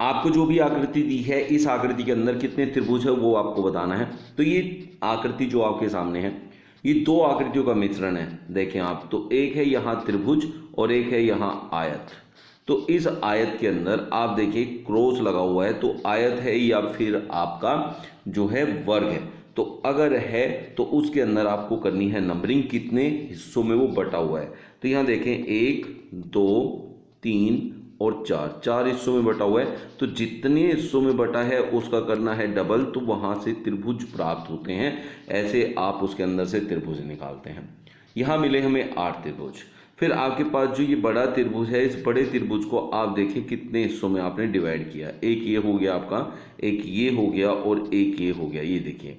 आपको जो भी आकृति दी है इस आकृति के अंदर कितने त्रिभुज है वो आपको बताना है। तो ये आकृति जो आपके सामने है ये दो आकृतियों का मिश्रण है। देखें आप, तो एक है यहाँ त्रिभुज और एक है यहाँ आयत। तो इस आयत के अंदर आप देखिए क्रॉस लगा हुआ है, तो आयत है या फिर आपका जो है वर्ग है। तो अगर है तो उसके अंदर आपको करनी है नंबरिंग, कितने हिस्सों में वो बटा हुआ है। तो यहाँ देखें 1 2 3 और 4 हिस्सों में बटा हुआ है। तो जितने हिस्सों में बटा है उसका करना है डबल, तो वहां से त्रिभुज प्राप्त होते हैं। ऐसे आप उसके अंदर से त्रिभुज निकालते हैं। यहाँ मिले हमें 8 त्रिभुज। फिर आपके पास जो ये बड़ा त्रिभुज है, इस बड़े त्रिभुज को आप देखिए कितने हिस्सों में आपने डिवाइड किया। एक ये हो गया आपका, एक ये हो गया और एक ये हो गया। ये देखिए,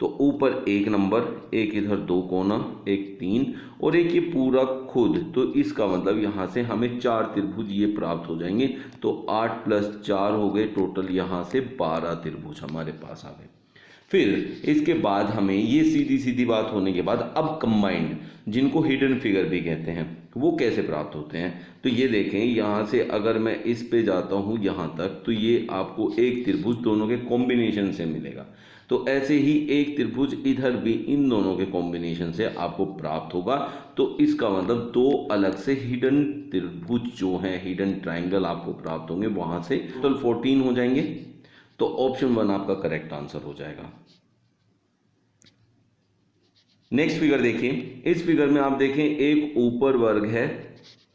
तो ऊपर 1 नंबर, एक इधर 2 कोना, एक 3 और एक ये पूरा खुद। तो इसका मतलब यहाँ से हमें 4 त्रिभुज ये प्राप्त हो जाएंगे। तो 8 + 4 हो गए, टोटल यहाँ से 12 त्रिभुज हमारे पास आ गए। फिर इसके बाद हमें ये सीधी सीधी बात होने के बाद अब कंबाइंड, जिनको हिडन फिगर भी कहते हैं, वो कैसे प्राप्त होते हैं। तो ये देखें, यहाँ से अगर मैं इस पे जाता हूँ यहाँ तक, तो ये आपको एक त्रिभुज दोनों के कॉम्बिनेशन से मिलेगा। तो ऐसे ही एक त्रिभुज इधर भी इन दोनों के कॉम्बिनेशन से आपको प्राप्त होगा। तो इसका मतलब दो अलग से हिडन त्रिभुज जो है, हिडन ट्राइंगल आपको प्राप्त होंगे। वहां से टोटल 14 हो जाएंगे। तो ऑप्शन 1 आपका करेक्ट आंसर हो जाएगा। नेक्स्ट फिगर देखिए। इस फिगर में आप देखें एक ऊपर वर्ग है,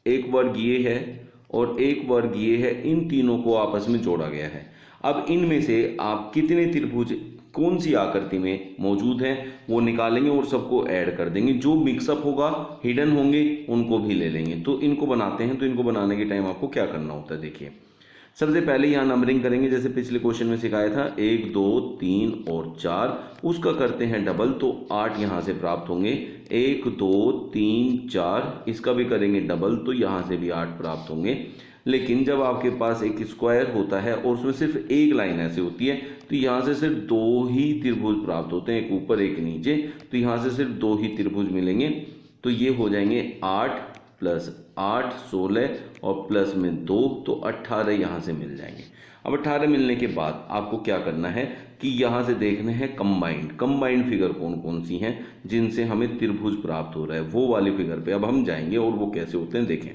एक वर्ग ये है और एक वर्ग ये है। इन तीनों को आपस में जोड़ा गया है। अब इनमें से आप कितने त्रिभुज कौन सी आकृति में मौजूद हैं वो निकालेंगे और सबको ऐड कर देंगे। जो मिक्सअप होगा, हिडन होंगे, उनको भी ले लेंगे। तो इनको बनाते हैं। तो इनको बनाने के टाइम आपको क्या करना होता है, देखिए। सबसे पहले यहाँ नंबरिंग करेंगे, जैसे पिछले क्वेश्चन में सिखाया था, 1 2 3 और 4। उसका करते हैं डबल, तो 8 यहाँ से प्राप्त होंगे। 1 2 3 4, इसका भी करेंगे डबल, तो यहाँ से भी 8 प्राप्त होंगे। लेकिन जब आपके पास एक स्क्वायर होता है और उसमें सिर्फ एक लाइन ऐसे होती है, तो यहाँ से सिर्फ 2 ही त्रिभुज प्राप्त होते हैं, एक ऊपर एक नीचे। तो यहाँ से सिर्फ 2 ही त्रिभुज मिलेंगे। तो ये हो जाएंगे 8 + 8 16 और प्लस में 2, तो 18 यहाँ से मिल जाएंगे। अब 18 मिलने के बाद आपको क्या करना है कि यहाँ से देखना है कंबाइंड फिगर कौन कौन सी हैं जिनसे हमें त्रिभुज प्राप्त हो रहा है। वो वाली फिगर पे अब हम जाएंगे और वो कैसे होते हैं देखें।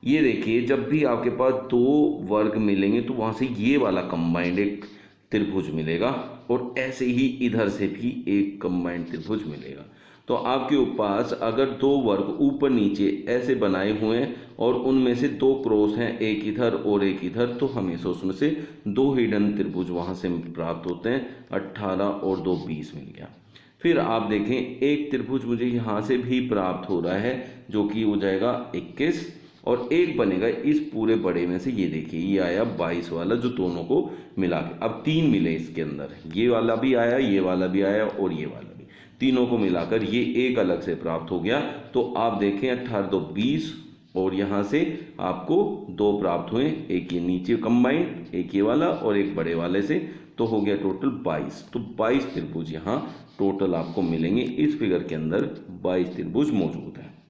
ये देखिए, जब भी आपके पास 2 वर्ग मिलेंगे तो वहाँ से ये वाला कंबाइंड एक त्रिभुज मिलेगा और ऐसे ही इधर से भी एक कंबाइंड त्रिभुज मिलेगा। तो आपके पास अगर 2 वर्ग ऊपर नीचे ऐसे बनाए हुए हैं और उनमें से 2 क्रॉस हैं, एक इधर और एक इधर, तो हमेशा उसमें से 2 हिडन त्रिभुज वहाँ से प्राप्त होते हैं। 18 और 2 20 मिल गया। फिर आप देखें एक त्रिभुज मुझे यहाँ से भी प्राप्त हो रहा है जो कि हो जाएगा 21 और एक बनेगा इस पूरे बड़े में से। ये देखिए, ये आया 22 वाला, जो दोनों को मिला के अब 3 मिले इसके अंदर। ये वाला भी आया, ये वाला भी आया और ये वाला भी, तीनों को मिलाकर ये एक अलग से प्राप्त हो गया। तो आप देखें 18 2 20 और यहाँ से आपको 2 प्राप्त हुए, एक ये नीचे कंबाइंड, एक ये वाला और एक बड़े वाले से, तो हो गया टोटल 22। तो 22 त्रिभुज यहाँ टोटल आपको मिलेंगे। इस फिगर के अंदर 22 त्रिभुज मौजूद।